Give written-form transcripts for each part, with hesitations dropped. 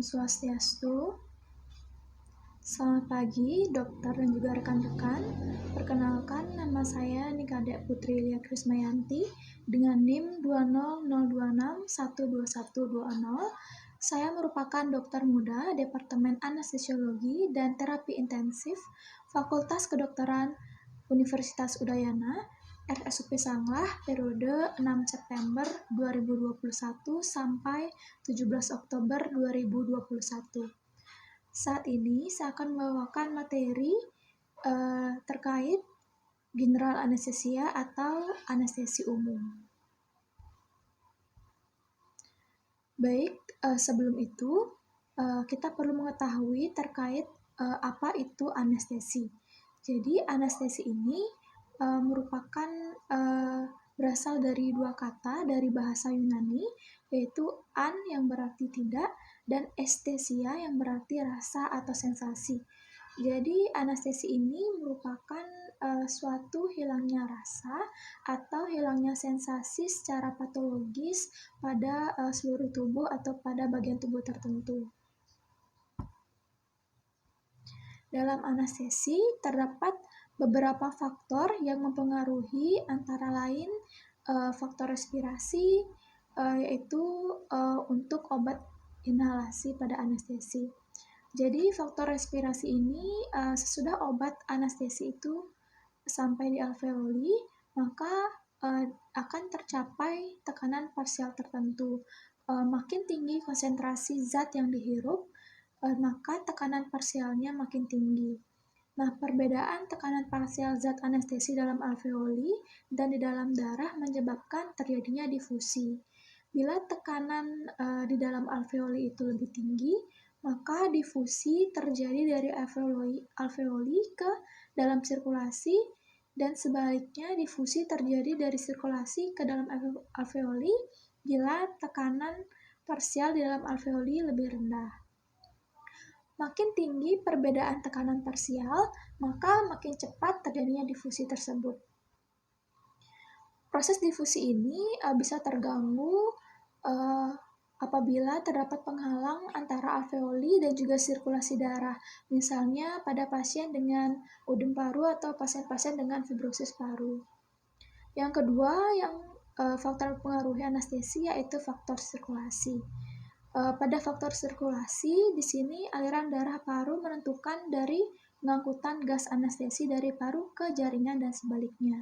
Swastiastu. Selamat pagi, dokter dan juga rekan-rekan. Perkenalkan, nama saya Nikade Putri Lia Krismayanti dengan NIM 20026121120. Saya merupakan dokter muda Departemen Anestesiologi dan Terapi Intensif Fakultas Kedokteran Universitas Udayana, RSUP Sanglah, periode 6 September 2021 sampai 17 Oktober 2021. Saat ini saya akan membawakan materi terkait general anestesia atau anestesi umum. Baik, sebelum itu kita perlu mengetahui terkait apa itu anestesi. Jadi anestesi ini merupakan berasal dari dua kata dari bahasa Yunani, yaitu an yang berarti tidak dan estesia yang berarti rasa atau sensasi. Jadi anestesi ini merupakan suatu hilangnya rasa atau hilangnya sensasi secara patologis pada seluruh tubuh atau pada bagian tubuh tertentu. Dalam anestesi terdapat beberapa faktor yang mempengaruhi, antara lain faktor respirasi, yaitu untuk obat inhalasi pada anestesi. Jadi faktor respirasi ini sesudah obat anestesi itu sampai di alveoli, maka akan tercapai tekanan parsial tertentu. Makin tinggi konsentrasi zat yang dihirup, maka tekanan parsialnya makin tinggi. Nah, perbedaan tekanan parsial zat anestesi dalam alveoli dan di dalam darah menyebabkan terjadinya difusi. Bila tekanan di dalam alveoli itu lebih tinggi, maka difusi terjadi dari alveoli ke dalam sirkulasi, dan sebaliknya difusi terjadi dari sirkulasi ke dalam alveoli bila tekanan parsial di dalam alveoli lebih rendah. Makin tinggi perbedaan tekanan parsial, maka makin cepat terjadinya difusi tersebut. Proses difusi ini bisa terganggu apabila terdapat penghalang antara alveoli dan juga sirkulasi darah, misalnya pada pasien dengan udem paru atau pasien-pasien dengan fibrosis paru. Yang kedua, yang faktor mempengaruhi anestesi yaitu faktor sirkulasi. Pada faktor sirkulasi, di sini aliran darah paru menentukan dari pengangkutan gas anestesi dari paru ke jaringan dan sebaliknya.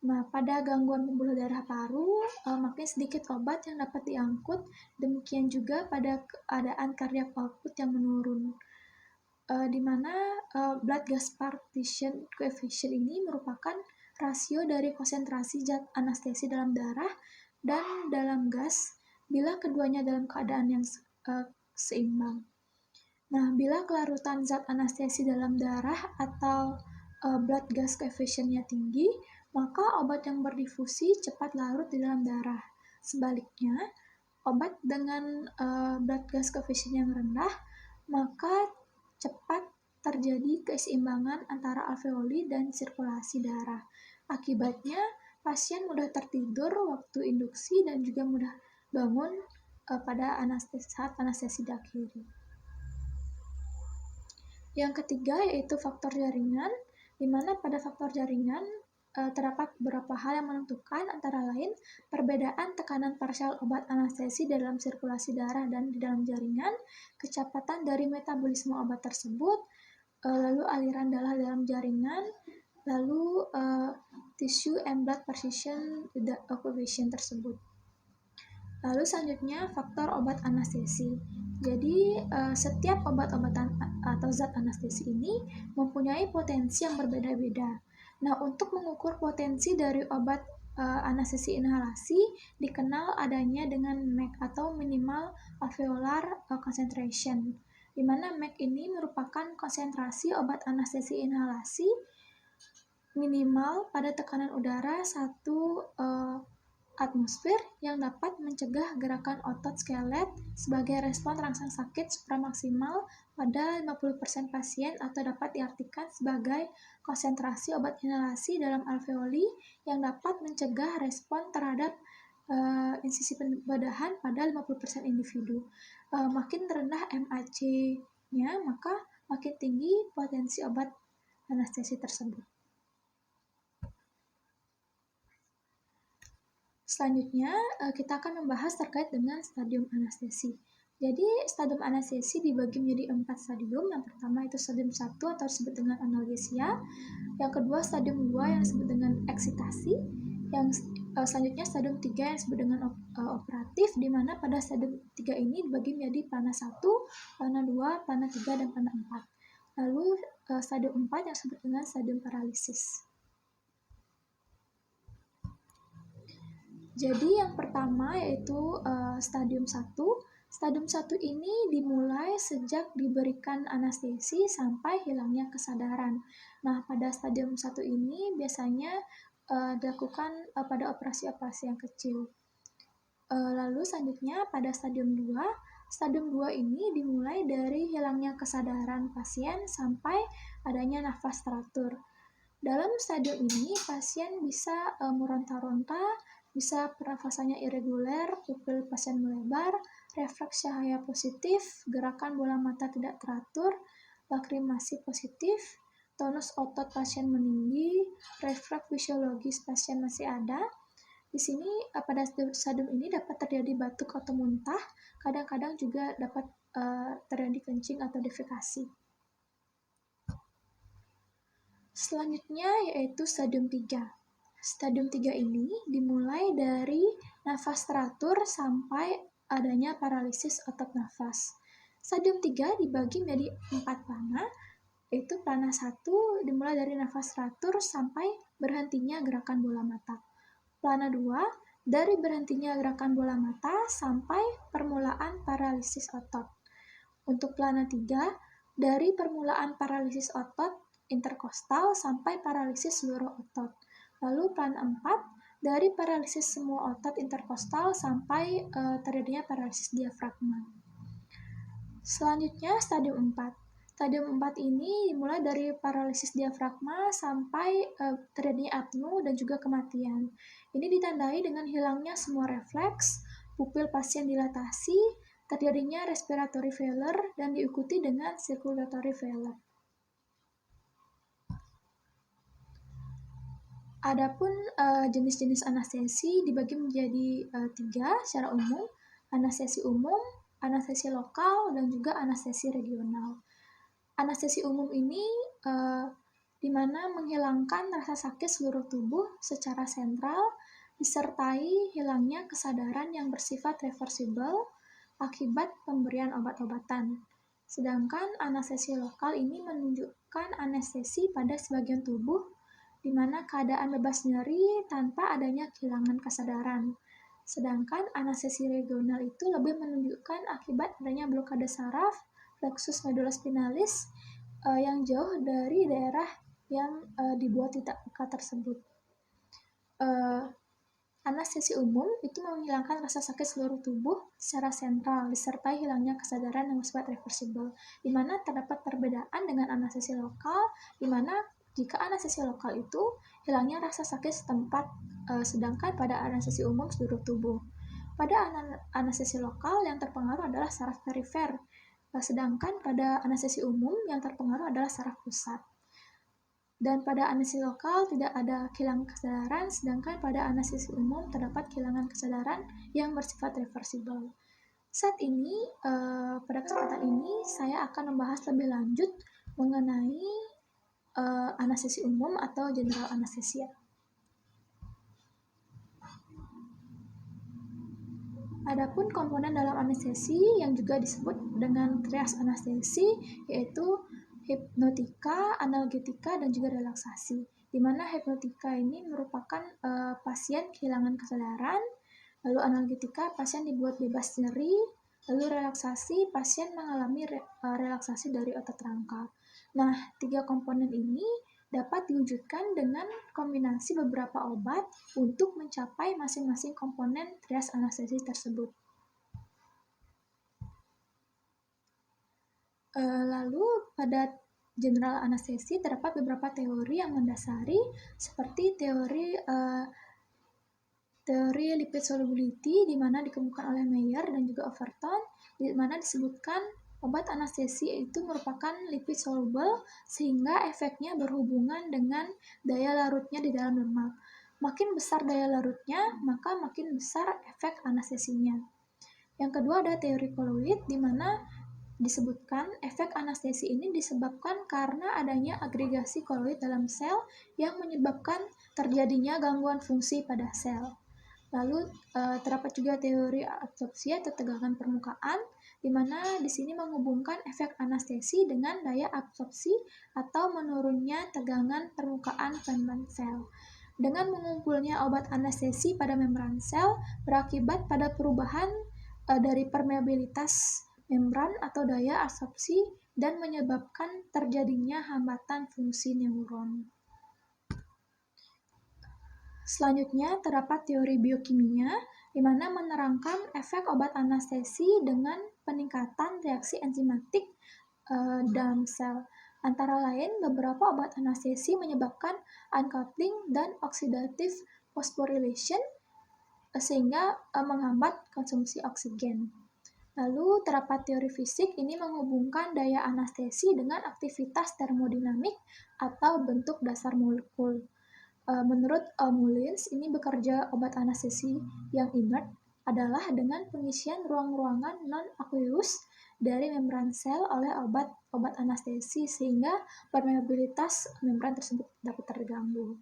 Nah, pada gangguan pembuluh darah paru, makin sedikit obat yang dapat diangkut, demikian juga pada keadaan cardiac output yang menurun. Di mana blood gas partition coefficient ini merupakan rasio dari konsentrasi zat anestesi dalam darah dan dalam gas bila keduanya dalam keadaan yang seimbang. Nah, bila kelarutan zat anestesi dalam darah atau blood gas coefficient-nya tinggi, maka obat yang berdifusi cepat larut di dalam darah. Sebaliknya, obat dengan blood gas coefficient yang rendah, maka cepat terjadi keseimbangan antara alveoli dan sirkulasi darah. Akibatnya, pasien mudah tertidur waktu induksi dan juga mudah bangun pada saat anestesi diakhiri. Yang ketiga yaitu faktor jaringan, di mana pada faktor jaringan terdapat beberapa hal yang menentukan, antara lain perbedaan tekanan parsial obat anestesi dalam sirkulasi darah dan di dalam jaringan, kecepatan dari metabolisme obat tersebut, lalu aliran darah dalam jaringan, lalu tissue and blood precision coefficient tersebut. Lalu selanjutnya faktor obat anestesi. Jadi setiap obat-obatan atau zat anestesi ini mempunyai potensi yang berbeda-beda. Nah, untuk mengukur potensi dari obat anestesi inhalasi dikenal adanya dengan MAC atau minimal alveolar concentration, di mana MAC ini merupakan konsentrasi obat anestesi inhalasi minimal pada tekanan udara 1 atmosfer yang dapat mencegah gerakan otot skelet sebagai respon terangsang sakit supramaksimal pada 50% pasien, atau dapat diartikan sebagai konsentrasi obat inhalasi dalam alveoli yang dapat mencegah respon terhadap insisi pembedahan pada 50% individu. Makin rendah MAC-nya, maka makin tinggi potensi obat anestesi tersebut. Selanjutnya, kita akan membahas terkait dengan stadium anestesi. Jadi, stadium anestesi dibagi menjadi 4 stadium. Yang pertama itu stadium 1 atau disebut dengan analgesia. Yang kedua, stadium 2 yang disebut dengan eksitasi. Yang selanjutnya stadium 3 yang disebut dengan operatif, di mana pada stadium 3 ini dibagi menjadi plana 1, plana 2, plana 3, dan plana 4. Lalu stadium 4 yang disebut dengan stadium paralisis. Jadi yang pertama yaitu stadium 1. Stadium 1 ini dimulai sejak diberikan anestesi sampai hilangnya kesadaran. Nah, pada stadium 1 ini biasanya dilakukan pada operasi-operasi yang kecil. Lalu selanjutnya pada stadium 2. Stadium 2 ini dimulai dari hilangnya kesadaran pasien sampai adanya nafas teratur. Dalam stadium ini, pasien bisa meronta-ronta, bisa pernafasannya irreguler, pupil pasien melebar, refleks cahaya positif, gerakan bola mata tidak teratur, lakrimasi positif, tonus otot pasien meninggi, refleks fisiologis pasien masih ada. Di sini pada stadium ini dapat terjadi batuk atau muntah, kadang-kadang juga dapat terjadi kencing atau defekasi. Selanjutnya yaitu stadium 3. Stadium 3 ini dimulai dari nafas teratur sampai adanya paralisis otot nafas. Stadium 3 dibagi menjadi 4 plana, yaitu plana 1 dimulai dari nafas teratur sampai berhentinya gerakan bola mata. Plana 2 dari berhentinya gerakan bola mata sampai permulaan paralisis otot. Untuk plana 3 dari permulaan paralisis otot interkostal sampai paralisis seluruh otot. Lalu plana 4 dari paralisis semua otot interkostal sampai terjadinya paralisis diafragma. Selanjutnya stadium 4. Stadium 4 ini dimulai dari paralisis diafragma sampai terjadinya apnu dan juga kematian. Ini ditandai dengan hilangnya semua refleks, pupil pasien dilatasi, terjadinya respiratory failure, dan diikuti dengan circulatory failure. Adapun jenis-jenis anestesi dibagi menjadi 3 secara umum, anestesi umum, anestesi lokal, dan juga anestesi regional. Anestesi umum ini di mana menghilangkan rasa sakit seluruh tubuh secara sentral, disertai hilangnya kesadaran yang bersifat reversible akibat pemberian obat-obatan. Sedangkan anestesi lokal ini menunjukkan anestesi pada sebagian tubuh di mana keadaan bebas nyeri tanpa adanya kehilangan kesadaran. Sedangkan anestesi regional itu lebih menunjukkan akibat adanya blokade saraf, plexus medullospinalis yang jauh dari daerah yang dibuat titak peka tersebut. Anestesi umum itu menghilangkan rasa sakit seluruh tubuh secara sentral disertai hilangnya kesadaran yang bersifat reversible, di mana terdapat perbedaan dengan anestesi lokal, di mana jika anestesi lokal itu hilangnya rasa sakit setempat, sedangkan pada anestesi umum seluruh tubuh. Pada anestesi lokal yang terpengaruh adalah saraf perifer, sedangkan pada anestesi umum yang terpengaruh adalah saraf pusat. Dan pada anestesi lokal tidak ada kehilangan kesadaran, sedangkan pada anestesi umum terdapat kehilangan kesadaran yang bersifat reversible. Saat ini, pada kesempatan ini, saya akan membahas lebih lanjut mengenai anestesi umum atau general anesthesia. Adapun komponen dalam anestesi yang juga disebut dengan trias anestesi yaitu hipnotika, analgetika, dan juga relaksasi. Di mana hipnotika ini merupakan pasien kehilangan kesadaran, lalu analgetika pasien dibuat bebas nyeri, lalu relaksasi pasien mengalami relaksasi dari otot rangka. Nah, 3 komponen ini dapat diwujudkan dengan kombinasi beberapa obat untuk mencapai masing-masing komponen trias anestesi tersebut. Lalu pada general anestesi terdapat beberapa teori yang mendasari seperti teori teori lipid solubility di mana dikemukakan oleh Mayer dan juga Overton, di mana disebutkan obat anestesi itu merupakan lipid soluble sehingga efeknya berhubungan dengan daya larutnya di dalam lemak. Makin besar daya larutnya, maka makin besar efek anestesinya. Yang kedua ada teori koloid di mana disebutkan efek anestesi ini disebabkan karena adanya agregasi koloid dalam sel yang menyebabkan terjadinya gangguan fungsi pada sel. Lalu terdapat juga teori absorpsi atau tegangan permukaan, di mana di sini menghubungkan efek anestesi dengan daya absorpsi atau menurunnya tegangan permukaan membran sel. Dengan mengumpulnya obat anestesi pada membran sel berakibat pada perubahan dari permeabilitas membran atau daya absorpsi dan menyebabkan terjadinya hambatan fungsi neuron. Selanjutnya terdapat teori biokimia di mana menerangkan efek obat anestesi dengan peningkatan reaksi enzimatik dalam sel. Antara lain, beberapa obat anestesi menyebabkan uncoupling dan oxidative phosphorylation sehingga menghambat konsumsi oksigen. Lalu terdapat teori fisik ini menghubungkan daya anestesi dengan aktivitas termodinamik atau bentuk dasar molekul. Menurut Mullins, ini bekerja obat anestesi yang inert adalah dengan pengisian ruang-ruangan non-aqueous dari membran sel oleh obat anestesi sehingga permeabilitas membran tersebut dapat terganggu.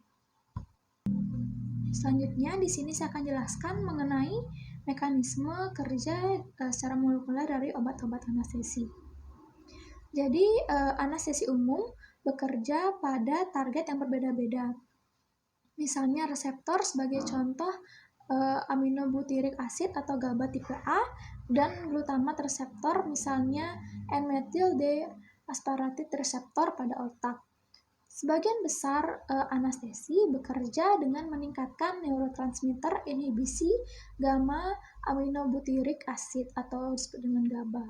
Selanjutnya di sini saya akan jelaskan mengenai mekanisme kerja secara molekuler dari obat-obat anestesi. Jadi anestesi umum bekerja pada target yang berbeda-beda. Misalnya reseptor sebagai contoh aminobutyric acid atau GABA tipe A dan glutamat reseptor misalnya N-methyl D-aspartate reseptor pada otak. Sebagian besar anestesi bekerja dengan meningkatkan neurotransmitter inhibisi gamma aminobutyric acid atau disebut dengan GABA.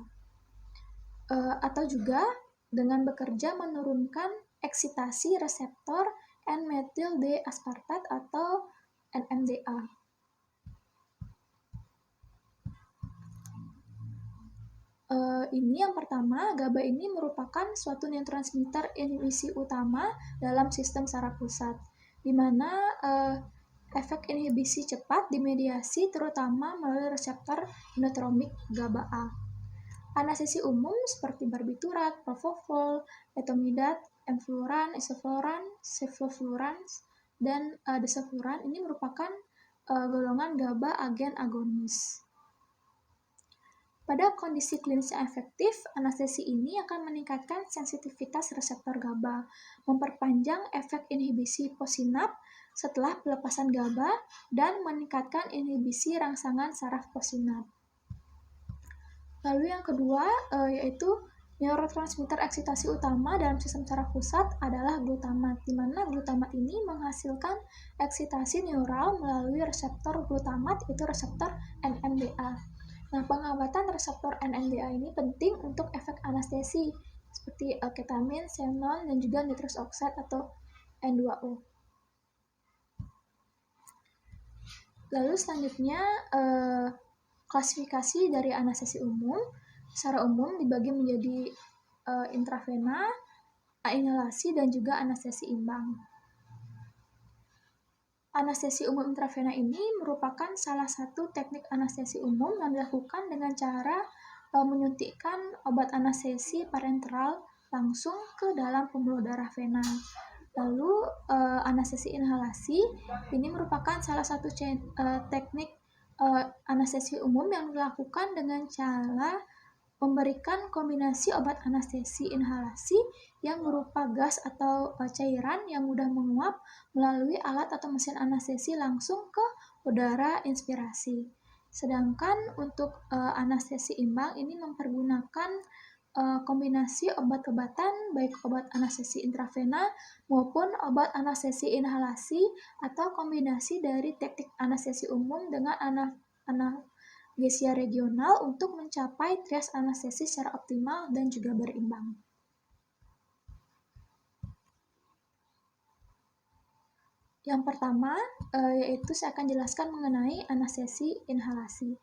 Atau juga dengan bekerja menurunkan eksitasi reseptor N-methyl D-aspartate atau NMDA. Ini yang pertama, GABA ini merupakan suatu neurotransmitter inhibisi utama dalam sistem saraf pusat, di mana efek inhibisi cepat dimediasi terutama melalui reseptor inotromik GABA A. Anestesi umum seperti barbiturat, propofol, etomidate, enfluran, isofluran, sevofluran, dan desofluran ini merupakan golongan GABA agen agonis. Pada kondisi klinis yang efektif, anestesi ini akan meningkatkan sensitivitas reseptor GABA, memperpanjang efek inhibisi possinap setelah pelepasan GABA, dan meningkatkan inhibisi rangsangan saraf possinap. Lalu yang kedua, yaitu neurotransmitter eksitasi utama dalam sistem saraf pusat adalah glutamat, di mana glutamat ini menghasilkan eksitasi neural melalui reseptor glutamat, yaitu reseptor NMDA. Nah, pengobatan reseptor NMDA ini penting untuk efek anestesi seperti ketamin, xenon, dan juga nitrous oxide atau N2O. Lalu selanjutnya klasifikasi dari anestesi umum. Secara umum dibagi menjadi intravena, inhalasi, dan juga anestesi imbang. Anestesi umum intravena ini merupakan salah satu teknik anestesi umum yang dilakukan dengan cara menyuntikkan obat anestesi parenteral langsung ke dalam pembuluh darah vena. Lalu anestesi inhalasi ini merupakan salah satu teknik anestesi umum yang dilakukan dengan cara memberikan kombinasi obat anestesi inhalasi yang berupa gas atau cairan yang mudah menguap melalui alat atau mesin anestesi langsung ke udara inspirasi. Sedangkan untuk anestesi imbang ini mempergunakan kombinasi obat-obatan baik obat anestesi intravena maupun obat anestesi inhalasi atau kombinasi dari teknik anestesi umum dengan analgesia regional untuk mencapai trias anestesi secara optimal dan juga berimbang. Yang pertama, yaitu saya akan jelaskan mengenai anestesi inhalasi.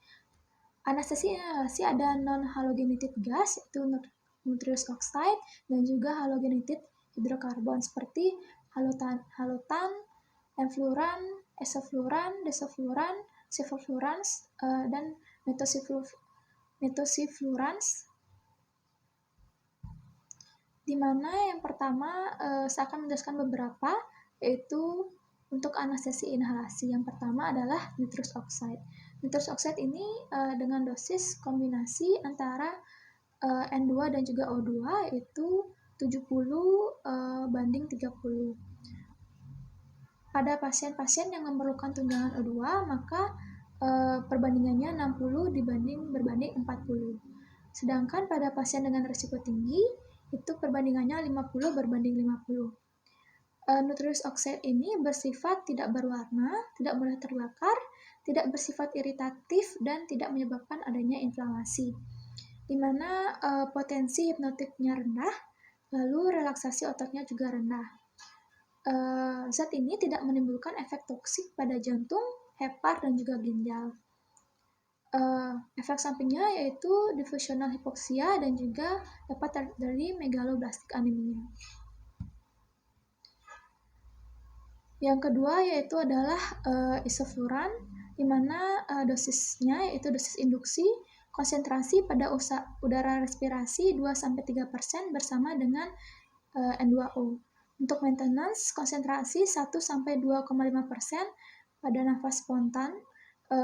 Anestesi inhalasi ada non-halogenated gas, yaitu nitrous oxide, dan juga halogenated hidrokarbon seperti halotan, enfluoran, esofluoran, desofluoran, sevoflurans, dan metosiflurans. Di mana yang pertama saya akan menjelaskan beberapa, yaitu untuk anestesi inhalasi. Yang pertama adalah nitrous oxide. Nitrous oxide ini dengan dosis kombinasi antara N2 dan juga O2 itu 70 banding 30. Pada pasien-pasien yang memerlukan tunjangan O2, maka perbandingannya 60 berbanding 40. Sedangkan pada pasien dengan risiko tinggi, itu perbandingannya 50 berbanding 50. Nitrous oxide ini bersifat tidak berwarna, tidak mudah terbakar, tidak bersifat iritatif, dan tidak menyebabkan adanya inflamasi. Di mana potensi hipnotiknya rendah, lalu relaksasi ototnya juga rendah. Zat ini tidak menimbulkan efek toksik pada jantung, hepar, dan juga ginjal. Efek sampingnya yaitu diffusional hipoksia dan juga dapat terjadi megaloblastik anemia. Yang kedua yaitu adalah isofluran, di mana dosisnya yaitu dosis induksi konsentrasi pada udara respirasi 2-3% bersama dengan N2O. Untuk maintenance konsentrasi 1-2,5% pada nafas spontan,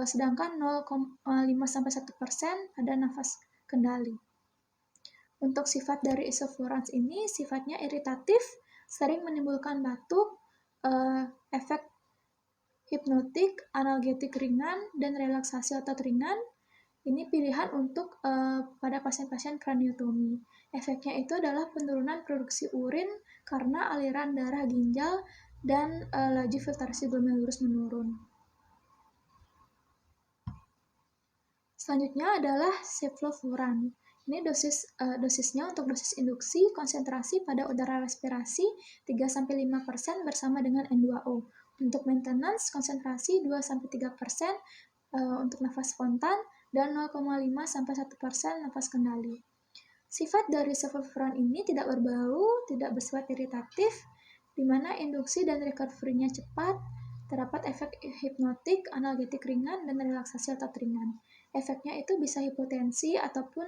sedangkan 0,5-1% pada nafas kendali. Untuk sifat dari isoflurans ini sifatnya iritatif, sering menimbulkan batuk, efek hipnotik, analgetik ringan, dan relaksasi otot ringan. Ini pilihan untuk pada pasien-pasien kraniotomi. Efeknya itu adalah penurunan produksi urin karena aliran darah ginjal dan laju filtrasi glomerulus menurun. Selanjutnya adalah sevofluran. Ini dosisnya untuk dosis induksi konsentrasi pada udara respirasi 3-5% bersama dengan N2O. Untuk maintenance konsentrasi 2-3% untuk nafas spontan dan 0,5-1% nafas kendali. Sifat dari sevofluran ini tidak berbau, tidak bersifat iritatif, di mana induksi dan recovery-nya cepat, terdapat efek hipnotik, analgetik ringan, dan relaksasi otot ringan. Efeknya itu bisa hipotensi ataupun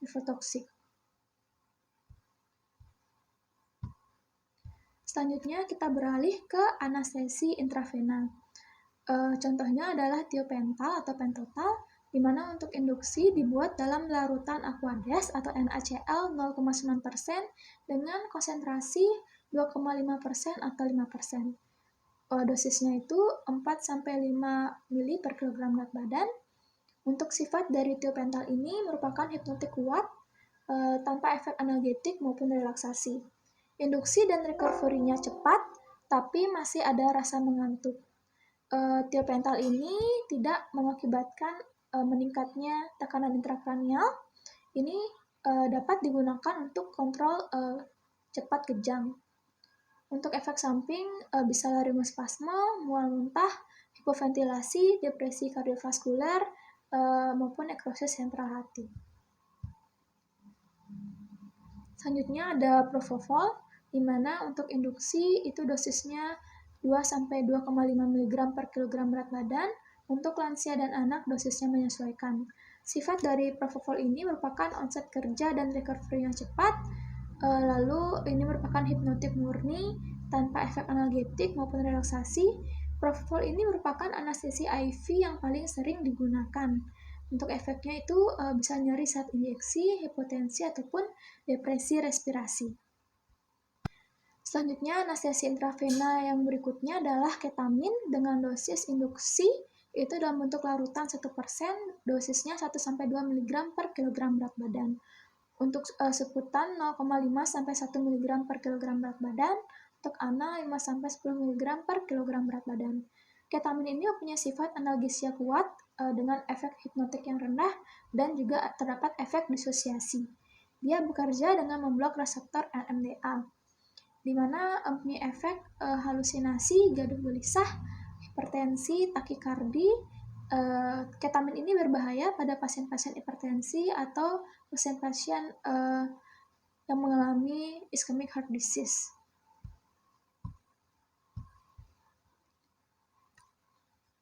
nephrotoxic. Selanjutnya kita beralih ke anestesi intravena. Contohnya adalah tiopental atau pentotal, di mana untuk induksi dibuat dalam larutan Aquades atau NaCl 0,9% dengan konsentrasi 2,5% atau 5%. Dosisnya itu 4-5 ml per kilogram berat badan. Untuk sifat dari tiopental ini merupakan hipnotik kuat tanpa efek analgetik maupun relaksasi. Induksi dan recovery-nya cepat, tapi masih ada rasa mengantuk. Tiopental ini tidak mengakibatkan meningkatnya tekanan intrakranial. Ini dapat digunakan untuk kontrol cepat kejang. Untuk efek samping bisa laringospasme, mual muntah, hipoventilasi, depresi kardiovaskuler, maupun nekrosis sentral hati. Selanjutnya ada propofol, di mana untuk induksi itu dosisnya 2-2,5 mg per kilogram berat badan. Untuk lansia dan anak dosisnya menyesuaikan. Sifat dari propofol ini merupakan onset kerja dan recovery yang cepat. Lalu ini merupakan hipnotik murni tanpa efek analgetik maupun relaksasi. Propofol ini merupakan anestesi IV yang paling sering digunakan. Untuk efeknya itu bisa nyeri saat injeksi, hipotensi, ataupun depresi respirasi. Selanjutnya, anestesi intravena yang berikutnya adalah ketamin dengan dosis induksi itu dalam bentuk larutan 1%, dosisnya 1-2 mg per kilogram berat badan. Untuk seputan 0,5-1 mg per kilogram berat badan, untuk ANA 5-10 mg per kilogram berat badan. Ketamin ini punya sifat analgesia kuat dengan efek hipnotik yang rendah dan juga terdapat efek disosiasi. Dia bekerja dengan memblok reseptor NMDA. di mana mempunyai efek halusinasi, gaduh gelisah, hipertensi, takikardi. Ketamin ini berbahaya pada pasien-pasien hipertensi atau pasien-pasien yang mengalami ischemic heart disease.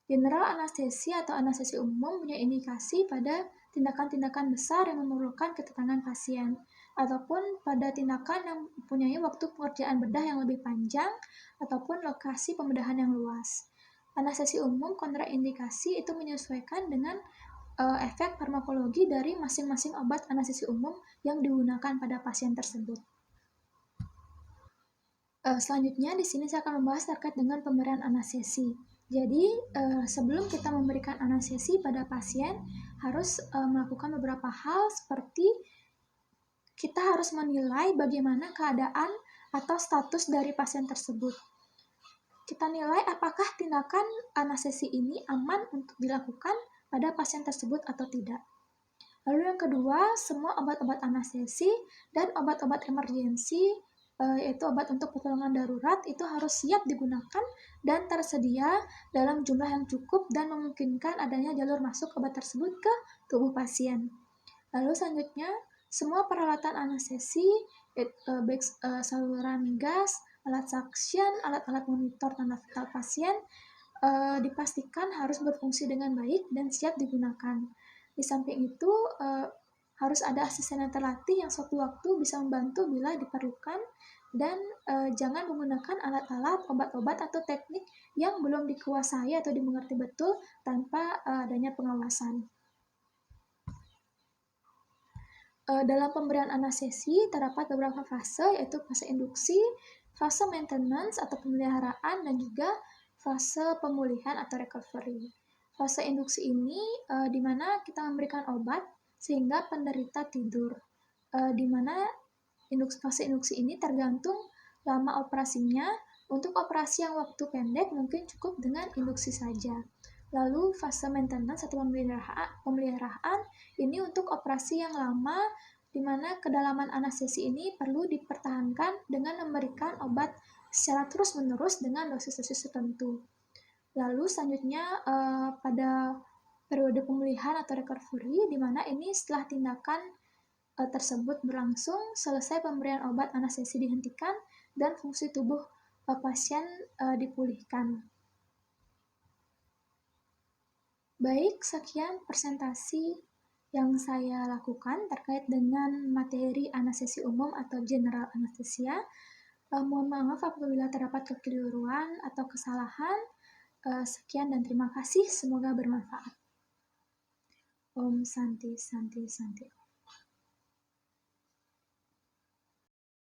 General anestesi atau anestesi umum punya indikasi pada tindakan-tindakan besar yang memerlukan ketenangan pasien, ataupun pada tindakan yang mempunyai waktu pengerjaan bedah yang lebih panjang, ataupun lokasi pembedahan yang luas. Anestesi umum kontraindikasi itu menyesuaikan dengan efek farmakologi dari masing-masing obat anestesi umum yang digunakan pada pasien tersebut. Selanjutnya di sini saya akan membahas terkait dengan pemberian anestesi. Jadi, sebelum kita memberikan anestesi pada pasien, harus melakukan beberapa hal seperti kita harus menilai bagaimana keadaan atau status dari pasien tersebut. Kita nilai apakah tindakan anestesi ini aman untuk dilakukan pada pasien tersebut atau tidak. Lalu yang kedua, semua obat-obat anestesi dan obat-obat emergensi, yaitu obat untuk pertolongan darurat, itu harus siap digunakan dan tersedia dalam jumlah yang cukup dan memungkinkan adanya jalur masuk obat tersebut ke tubuh pasien. Lalu selanjutnya, semua peralatan anestesi, baik saluran gas, alat suction, alat-alat monitor tanda vital pasien, dipastikan harus berfungsi dengan baik dan siap digunakan. Di samping itu, harus ada asisten yang terlatih yang suatu waktu bisa membantu bila diperlukan, dan jangan menggunakan alat-alat, obat-obat, atau teknik yang belum dikuasai atau dimengerti betul tanpa adanya pengawasan. Dalam pemberian anestesi terdapat beberapa fase, yaitu fase induksi, fase maintenance atau pemeliharaan, dan juga fase pemulihan atau recovery. Fase induksi ini di mana kita memberikan obat sehingga penderita tidur. Di mana fase induksi ini tergantung lama operasinya. Untuk operasi yang waktu pendek mungkin cukup dengan induksi saja. Lalu fase maintenance atau pemeliharaan ini untuk operasi yang lama, di mana kedalaman anestesi ini perlu dipertahankan dengan memberikan obat secara terus-menerus dengan dosis-dosis tertentu. Lalu selanjutnya pada periode pemulihan atau recovery, di mana ini setelah tindakan tersebut berlangsung, selesai pemberian obat anestesi dihentikan, dan fungsi tubuh pasien dipulihkan. Baik, sekian presentasi yang saya lakukan terkait dengan materi anestesi umum atau general anesthesia. Mohon maaf apabila terdapat kekeliruan atau kesalahan. Sekian dan terima kasih, semoga bermanfaat. Om Santi Santi Santi.